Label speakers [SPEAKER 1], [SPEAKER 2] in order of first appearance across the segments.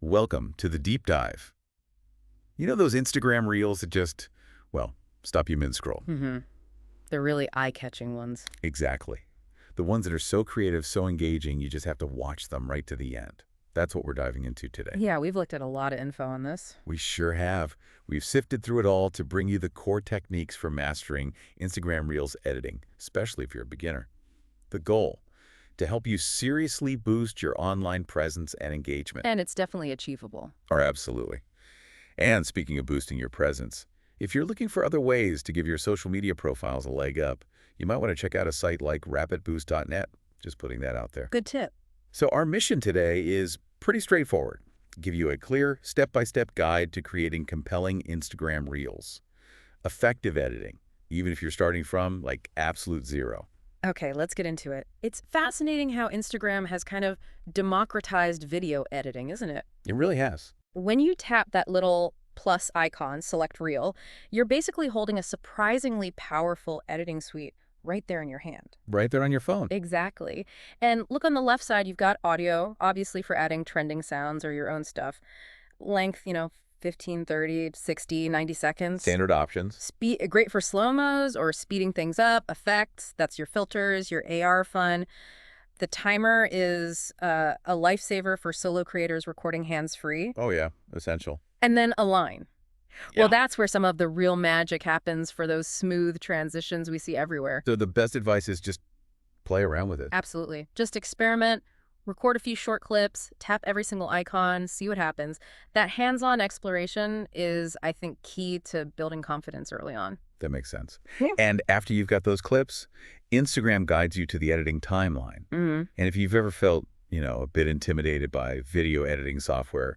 [SPEAKER 1] Welcome to the deep dive. You know those Instagram reels that just, well, stop you mid-scroll?
[SPEAKER 2] Mm-hmm. The really eye-catching ones.
[SPEAKER 1] Exactly. The ones that are so creative, so engaging, you just have to watch them right to the end. That's what we're diving into today.
[SPEAKER 2] Yeah, we've looked at a lot of info on this.
[SPEAKER 1] We sure have. We've sifted through it all to bring you the core techniques for mastering Instagram Reels editing, especially if you're a beginner. The goal, to help you seriously boost your online presence and engagement.
[SPEAKER 2] And it's definitely achievable.
[SPEAKER 1] Or absolutely. And speaking of boosting your presence, if you're looking for other ways to give your social media profiles a leg up, you might want to check out a site like rapidboost.net. Just putting that out there.
[SPEAKER 2] Good tip.
[SPEAKER 1] So our mission today is pretty straightforward. Give you a clear, step-by-step guide to creating compelling Instagram Reels. Effective editing, even if you're starting from, like, absolute zero.
[SPEAKER 2] Okay, let's get into it. It's fascinating how Instagram has kind of democratized video editing, isn't it?
[SPEAKER 1] It really has.
[SPEAKER 2] When you tap that little plus icon, select reel, you're basically holding a surprisingly powerful editing suite right there in your hand.
[SPEAKER 1] Right there on your phone.
[SPEAKER 2] Exactly. And look on the left side, you've got audio, obviously for adding trending sounds or your own stuff. Length, 15, 30, 60, 90 seconds.
[SPEAKER 1] Standard options.
[SPEAKER 2] Speed, great for slow-mos or speeding things up. Effects, that's your filters, your AR fun. The timer is a lifesaver for solo creators recording hands-free.
[SPEAKER 1] Oh yeah, essential.
[SPEAKER 2] And then align.
[SPEAKER 1] Yeah.
[SPEAKER 2] Well, that's where some of the real magic happens for those smooth transitions we see everywhere.
[SPEAKER 1] So the best advice is just play around with it.
[SPEAKER 2] Absolutely. Just experiment, record a few short clips, tap every single icon, see what happens. That hands-on exploration is, I think, key to building confidence early on.
[SPEAKER 1] That makes sense.
[SPEAKER 2] Yeah.
[SPEAKER 1] And after you've got those clips, Instagram guides you to the editing timeline.
[SPEAKER 2] Mm-hmm.
[SPEAKER 1] And if you've ever felt, a bit intimidated by video editing software,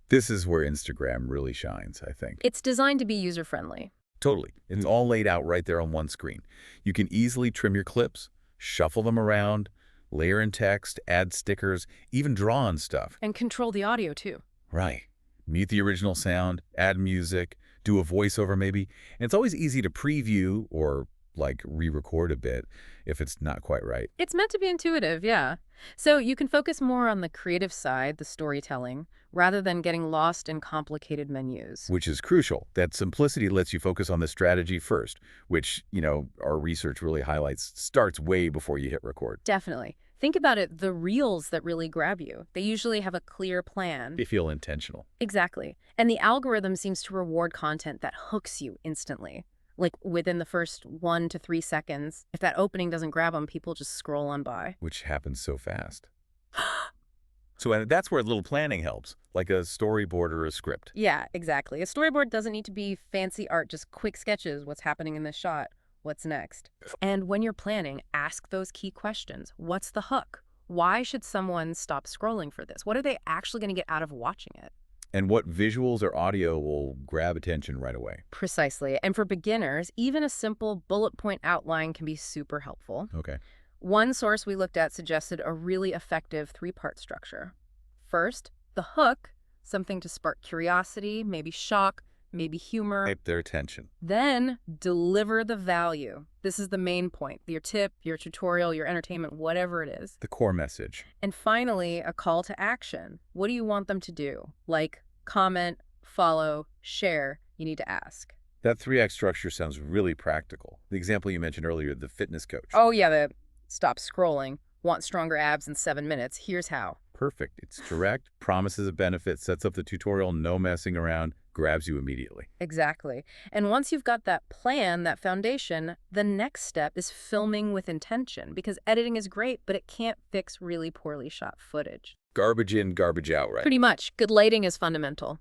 [SPEAKER 1] this is where Instagram really shines, I think.
[SPEAKER 2] It's designed to be user-friendly.
[SPEAKER 1] Totally. It's all laid out right there on one screen. You can easily trim your clips, shuffle them around, layer in text, add stickers, even draw on stuff.
[SPEAKER 2] And control the audio, too.
[SPEAKER 1] Right. Mute the original sound, add music, do a voiceover maybe. And it's always easy to preview or, re-record a bit if it's not quite right.
[SPEAKER 2] It's meant to be intuitive, yeah. So you can focus more on the creative side, the storytelling, rather than getting lost in complicated menus.
[SPEAKER 1] Which is crucial. That simplicity lets you focus on the strategy first, which, our research really highlights starts way before you hit record.
[SPEAKER 2] Definitely. Think about it, the reels that really grab you. They usually have a clear plan.
[SPEAKER 1] They feel intentional.
[SPEAKER 2] Exactly. And the algorithm seems to reward content that hooks you instantly. Like within the first 1 to 3 seconds. If that opening doesn't grab them, people just scroll on by.
[SPEAKER 1] Which happens so fast. So that's where a little planning helps, like a storyboard or a script.
[SPEAKER 2] Yeah, exactly. A storyboard doesn't need to be fancy art, just quick sketches. What's happening in this shot? What's next? And when you're planning, ask those key questions. What's the hook? Why should someone stop scrolling for this? What are they actually going to get out of watching it?
[SPEAKER 1] And what visuals or audio will grab attention right away.
[SPEAKER 2] Precisely. And for beginners, even a simple bullet point outline can be super helpful.
[SPEAKER 1] Okay.
[SPEAKER 2] One source we looked at suggested a really effective 3-part structure. First, the hook, something to spark curiosity, maybe shock, maybe humor.
[SPEAKER 1] Hype their attention.
[SPEAKER 2] Then deliver the value. This is the main point. Your tip, your tutorial, your entertainment, whatever it is.
[SPEAKER 1] The core message.
[SPEAKER 2] And finally, a call to action. What do you want them to do? Like comment, follow, share. You need to ask.
[SPEAKER 1] That 3X structure sounds really practical. The example you mentioned earlier, the fitness coach.
[SPEAKER 2] Oh yeah, the stop scrolling. Want stronger abs in 7 minutes. Here's how.
[SPEAKER 1] Perfect. It's direct, promises a benefit, sets up the tutorial, no messing around, grabs you immediately.
[SPEAKER 2] Exactly. And once you've got that plan, that foundation, the next step is filming with intention, because editing is great, but it can't fix really poorly shot footage.
[SPEAKER 1] Garbage in, garbage out, right?
[SPEAKER 2] Pretty much. Good lighting is fundamental.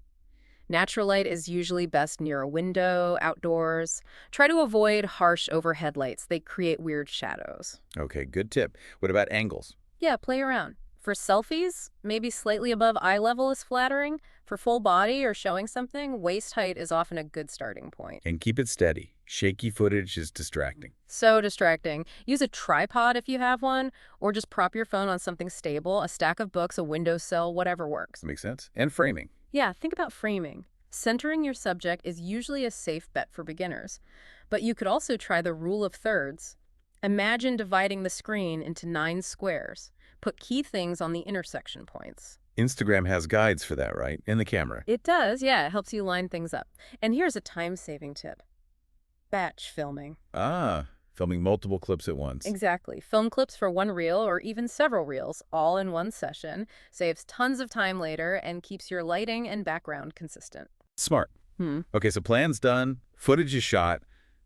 [SPEAKER 2] Natural light is usually best near a window, outdoors. Try to avoid harsh overhead lights. They create weird shadows.
[SPEAKER 1] Okay, good tip. What about angles?
[SPEAKER 2] Yeah, play around. For selfies, maybe slightly above eye level is flattering. For full body or showing something, waist height is often a good starting point.
[SPEAKER 1] And keep it steady. Shaky footage is distracting.
[SPEAKER 2] So distracting. Use a tripod if you have one, or just prop your phone on something stable, a stack of books, a windowsill, whatever works.
[SPEAKER 1] Makes sense. And framing.
[SPEAKER 2] Yeah, think about framing. Centering your subject is usually a safe bet for beginners. But you could also try the rule of thirds. Imagine dividing the screen into 9 squares. Put key things on the intersection points.
[SPEAKER 1] Instagram has guides for that, right? In the camera.
[SPEAKER 2] It does, yeah. It helps you line things up. And here's a time-saving tip. Batch filming.
[SPEAKER 1] Ah, filming multiple clips at once.
[SPEAKER 2] Exactly. Film clips for one reel or even several reels, all in one session, saves tons of time later and keeps your lighting and background consistent.
[SPEAKER 1] Smart.
[SPEAKER 2] Hmm.
[SPEAKER 1] Okay, so plan's done, footage is shot,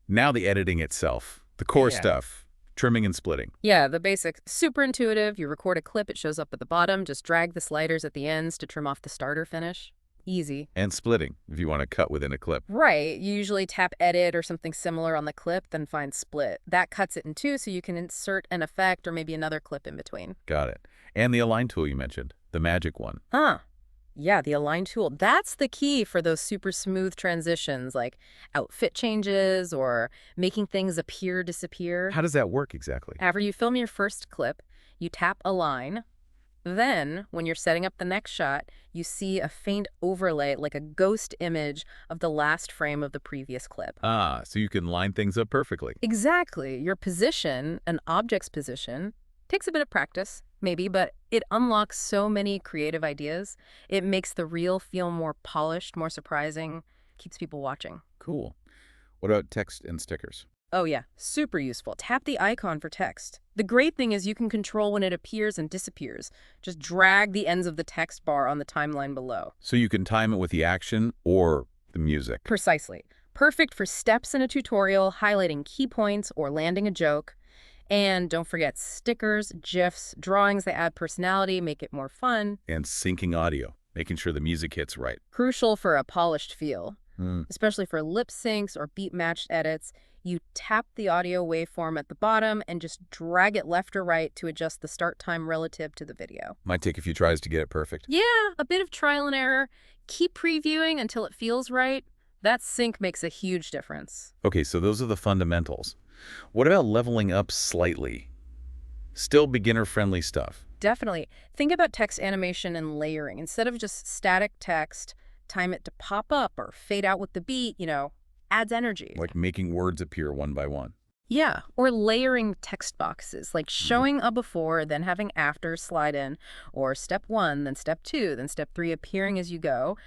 [SPEAKER 1] now the editing itself, the core
[SPEAKER 2] Yeah.
[SPEAKER 1] stuff, trimming and splitting.
[SPEAKER 2] Yeah, the basics. Super intuitive. You record a clip, it shows up at the bottom. Just drag the sliders at the ends to trim off the starter finish. Easy.
[SPEAKER 1] And splitting, if you want to cut within a clip.
[SPEAKER 2] Right. You usually tap edit or something similar on the clip, then find split. That cuts it in two so you can insert an effect or maybe another clip in between.
[SPEAKER 1] Got it. And the align tool you mentioned, the magic one.
[SPEAKER 2] Huh. Yeah, the align tool. That's the key for those super smooth transitions like outfit changes or making things appear, disappear.
[SPEAKER 1] How does that work exactly?
[SPEAKER 2] After you film your first clip, you tap align. Then, when you're setting up the next shot, you see a faint overlay like a ghost image of the last frame of the previous clip.
[SPEAKER 1] Ah, so you can line things up perfectly.
[SPEAKER 2] Exactly. Your position, an object's position, takes a bit of practice, maybe, but it unlocks so many creative ideas. It makes the reel feel more polished, more surprising, keeps people watching.
[SPEAKER 1] Cool. What about text and stickers?
[SPEAKER 2] Oh yeah, super useful. Tap the icon for text. The great thing is you can control when it appears and disappears. Just drag the ends of the text bar on the timeline below.
[SPEAKER 1] So you can time it with the action or the music.
[SPEAKER 2] Precisely. Perfect for steps in a tutorial, highlighting key points, or landing a joke. And don't forget stickers, GIFs, drawings that add personality, make it more fun.
[SPEAKER 1] And syncing audio, making sure the music hits right.
[SPEAKER 2] Crucial for a polished feel.
[SPEAKER 1] Hmm.
[SPEAKER 2] Especially for lip syncs or beat-matched edits. You tap the audio waveform at the bottom and just drag it left or right to adjust the start time relative to the video.
[SPEAKER 1] Might take a few tries to get it perfect.
[SPEAKER 2] Yeah, a bit of trial and error. Keep previewing until it feels right. That sync makes a huge difference.
[SPEAKER 1] Okay, so those are the fundamentals. What about leveling up slightly? Still beginner-friendly stuff.
[SPEAKER 2] Definitely. Think about text animation and layering. Instead of just static text, time it to pop up or fade out with the beat, adds energy.
[SPEAKER 1] Like making words appear one by one.
[SPEAKER 2] Yeah, or layering text boxes, like showing a before, then having after slide in, or step 1, then step 2, then step 3 appearing as you go,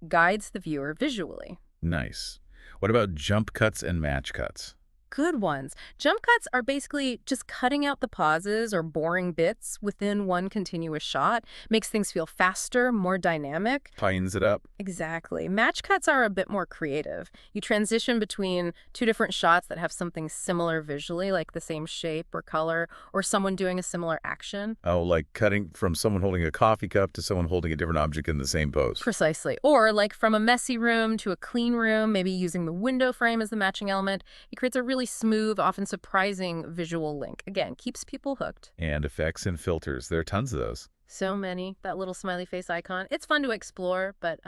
[SPEAKER 2] guides the viewer visually.
[SPEAKER 1] Nice. What about jump cuts and match cuts?
[SPEAKER 2] Good ones. Jump cuts are basically just cutting out the pauses or boring bits within one continuous shot. Makes things feel faster, more dynamic.
[SPEAKER 1] Tightens it up.
[SPEAKER 2] Exactly. Match cuts are a bit more creative. You transition between two different shots that have something similar visually, like the same shape or color, or someone doing a similar action.
[SPEAKER 1] Oh, like cutting from someone holding a coffee cup to someone holding a different object in the same pose.
[SPEAKER 2] Precisely. Or like from a messy room to a clean room, maybe using the window frame as the matching element. It creates a really smooth, often surprising visual link. Again, keeps people hooked.
[SPEAKER 1] And effects and filters. There are tons of those.
[SPEAKER 2] So many. That little smiley face icon. It's fun to explore, but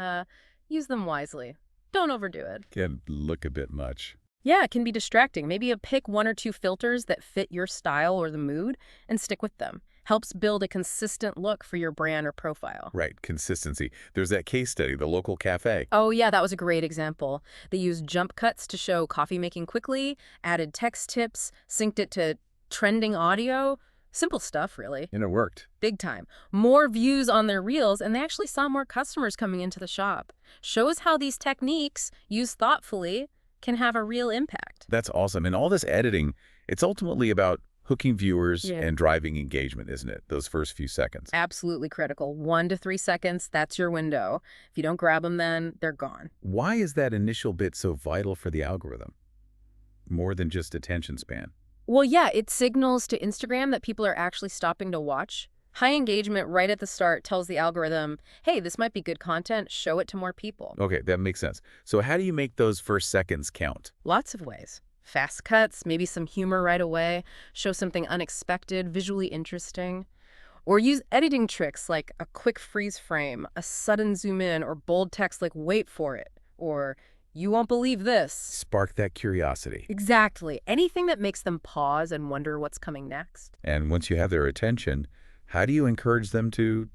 [SPEAKER 2] use them wisely. Don't overdo it.
[SPEAKER 1] Can look a bit much.
[SPEAKER 2] Yeah, it can be distracting. Maybe pick 1 or 2 filters that fit your style or the mood and stick with them. Helps build a consistent look for your brand or profile.
[SPEAKER 1] Right, consistency. There's that case study, the local cafe.
[SPEAKER 2] Oh yeah, that was a great example. They used jump cuts to show coffee making quickly, added text tips, synced it to trending audio. Simple stuff, really.
[SPEAKER 1] And it worked.
[SPEAKER 2] Big time. More views on their reels, and they actually saw more customers coming into the shop. Shows how these techniques, used thoughtfully, can have a real impact.
[SPEAKER 1] That's awesome. And all this editing, it's ultimately about hooking viewers and driving engagement, isn't it? Those first few seconds.
[SPEAKER 2] Absolutely critical. 1 to 3 seconds, that's your window. If you don't grab them then, they're gone.
[SPEAKER 1] Why is that initial bit so vital for the algorithm? More than just attention span.
[SPEAKER 2] Well, yeah, it signals to Instagram that people are actually stopping to watch. High engagement right at the start tells the algorithm, hey, this might be good content, show it to more people.
[SPEAKER 1] Okay, that makes sense. So how do you make those first seconds count?
[SPEAKER 2] Lots of ways. Fast cuts, maybe some humor right away, show something unexpected, visually interesting. Or use editing tricks like a quick freeze frame, a sudden zoom in, or bold text like wait for it, or you won't believe this.
[SPEAKER 1] Spark that curiosity.
[SPEAKER 2] Exactly. Anything that makes them pause and wonder what's coming next.
[SPEAKER 1] And once you have their attention, how do you encourage them to,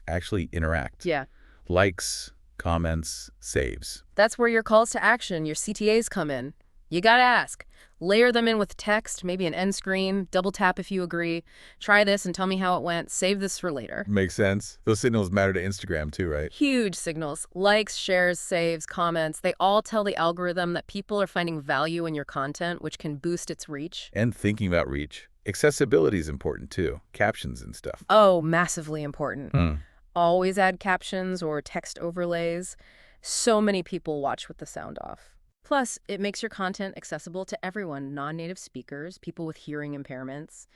[SPEAKER 1] actually interact?
[SPEAKER 2] Yeah.
[SPEAKER 1] Likes, comments, saves.
[SPEAKER 2] That's where your calls to action, your CTAs come in. You gotta ask. Layer them in with text, maybe an end screen, double tap if you agree. Try this and tell me how it went. Save this for later.
[SPEAKER 1] Makes sense. Those signals matter to Instagram too, right?
[SPEAKER 2] Huge signals. Likes, shares, saves, comments. They all tell the algorithm that people are finding value in your content, which can boost its reach.
[SPEAKER 1] And thinking about reach. Accessibility is important too. Captions and stuff.
[SPEAKER 2] Oh, massively important.
[SPEAKER 1] Hmm.
[SPEAKER 2] Always add captions or text overlays. So many people watch with the sound off. Plus, it makes your content accessible to everyone, non-native speakers, people with hearing impairments.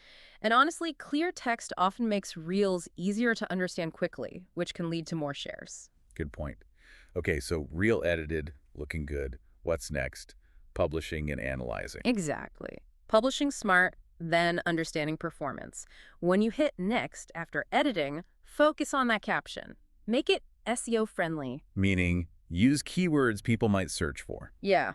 [SPEAKER 2] And honestly, clear text often makes Reels easier to understand quickly, which can lead to more shares.
[SPEAKER 1] Good point. Okay, so reel edited, looking good. What's next? Publishing and analyzing.
[SPEAKER 2] Exactly. Publishing smart, then understanding performance. When you hit next after editing, focus on that caption. Make it SEO friendly.
[SPEAKER 1] Meaning, use keywords people might search for.
[SPEAKER 2] Yeah.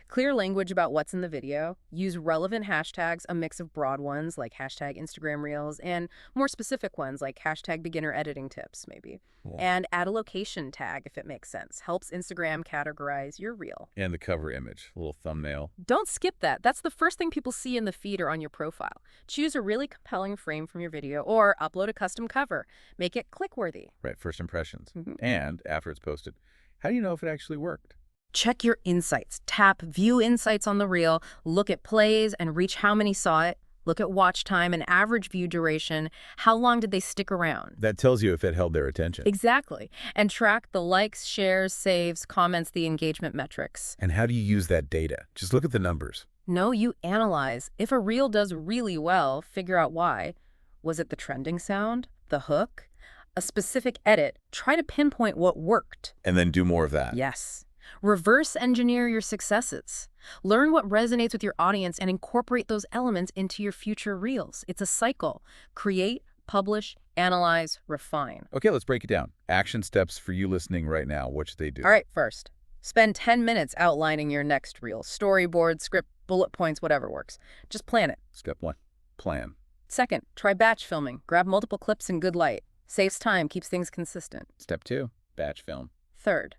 [SPEAKER 2] Clear language about what's in the video. Use relevant hashtags, a mix of broad ones like hashtag Instagram Reels and more specific ones like hashtag beginner editing tips, maybe.
[SPEAKER 1] Cool.
[SPEAKER 2] And add a location tag if it makes sense. Helps Instagram categorize your reel.
[SPEAKER 1] And the cover image, a little thumbnail.
[SPEAKER 2] Don't skip that. That's the first thing people see in the feed or on your profile. Choose a really compelling frame from your video or upload a custom cover. Make it click-worthy.
[SPEAKER 1] Right, first impressions.
[SPEAKER 2] Mhm.
[SPEAKER 1] And after it's posted, how do you know if it actually worked?
[SPEAKER 2] Check your insights. Tap View Insights on the reel. Look at plays and reach how many saw it. Look at watch time and average view duration. How long did they stick around?
[SPEAKER 1] That tells you if it held their attention.
[SPEAKER 2] Exactly. And track the likes, shares, saves, comments, the engagement metrics.
[SPEAKER 1] And how do you use that data? Just look at the numbers.
[SPEAKER 2] No, you analyze. If a reel does really well, figure out why. Was it the trending sound? The hook? A specific edit? Try to pinpoint what worked.
[SPEAKER 1] And then do more of that.
[SPEAKER 2] Yes. Reverse engineer your successes. Learn what resonates with your audience and incorporate those elements into your future reels. It's a cycle. Create, publish, analyze, refine.
[SPEAKER 1] Okay, let's break it down. Action steps for you listening right now. What should they do?
[SPEAKER 2] All right, first, spend 10 minutes outlining your next reel. Storyboard, script, bullet points, whatever works. Just plan it.
[SPEAKER 1] Step 1, plan.
[SPEAKER 2] Second, try batch filming. Grab multiple clips in good light. Saves time, keeps things consistent.
[SPEAKER 1] Step 2, batch film.
[SPEAKER 2] Third,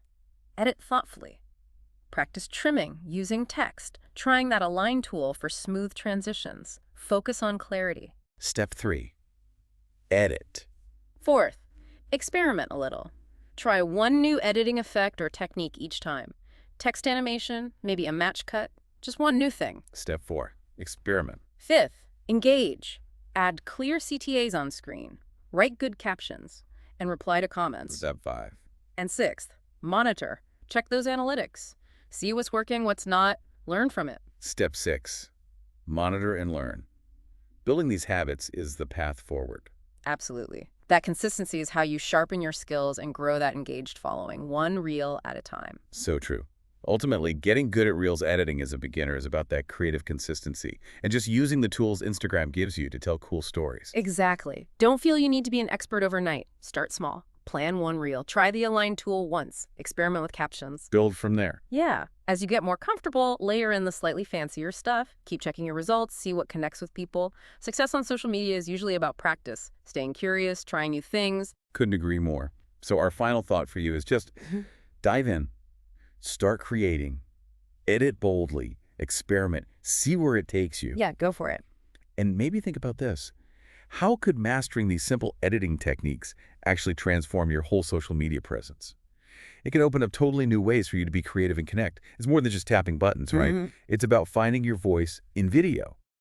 [SPEAKER 2] edit thoughtfully. Practice trimming, using text, trying that align tool for smooth transitions. Focus on clarity.
[SPEAKER 1] Step 3, edit.
[SPEAKER 2] Fourth, experiment a little. Try one new editing effect or technique each time. Text animation, maybe a match cut, just one new thing.
[SPEAKER 1] Step 4, experiment.
[SPEAKER 2] Fifth, engage. Add clear CTAs on screen, write good captions, and reply to comments.
[SPEAKER 1] Step 5,
[SPEAKER 2] And sixth, monitor. Check those analytics. See what's working, what's not. Learn from it.
[SPEAKER 1] Step 6, monitor and learn. Building these habits is the path forward.
[SPEAKER 2] Absolutely. That consistency is how you sharpen your skills and grow that engaged following, one reel at a time.
[SPEAKER 1] So true. Ultimately, getting good at Reels editing as a beginner is about that creative consistency and just using the tools Instagram gives you to tell cool stories.
[SPEAKER 2] Exactly. Don't feel you need to be an expert overnight. Start small. Plan one reel. Try the Align tool once. Experiment with captions.
[SPEAKER 1] Build from there.
[SPEAKER 2] Yeah. As you get more comfortable, layer in the slightly fancier stuff. Keep checking your results, see what connects with people. Success on social media is usually about practice, staying curious, trying new things.
[SPEAKER 1] Couldn't agree more. So our final thought for you is just dive in, start creating, edit boldly, experiment, see where it takes you.
[SPEAKER 2] Yeah, go for it.
[SPEAKER 1] And maybe think about this. How could mastering these simple editing techniques actually transform your whole social media presence? It can open up totally new ways for you to be creative and connect. It's more than just tapping buttons, right? It's about finding your voice in video.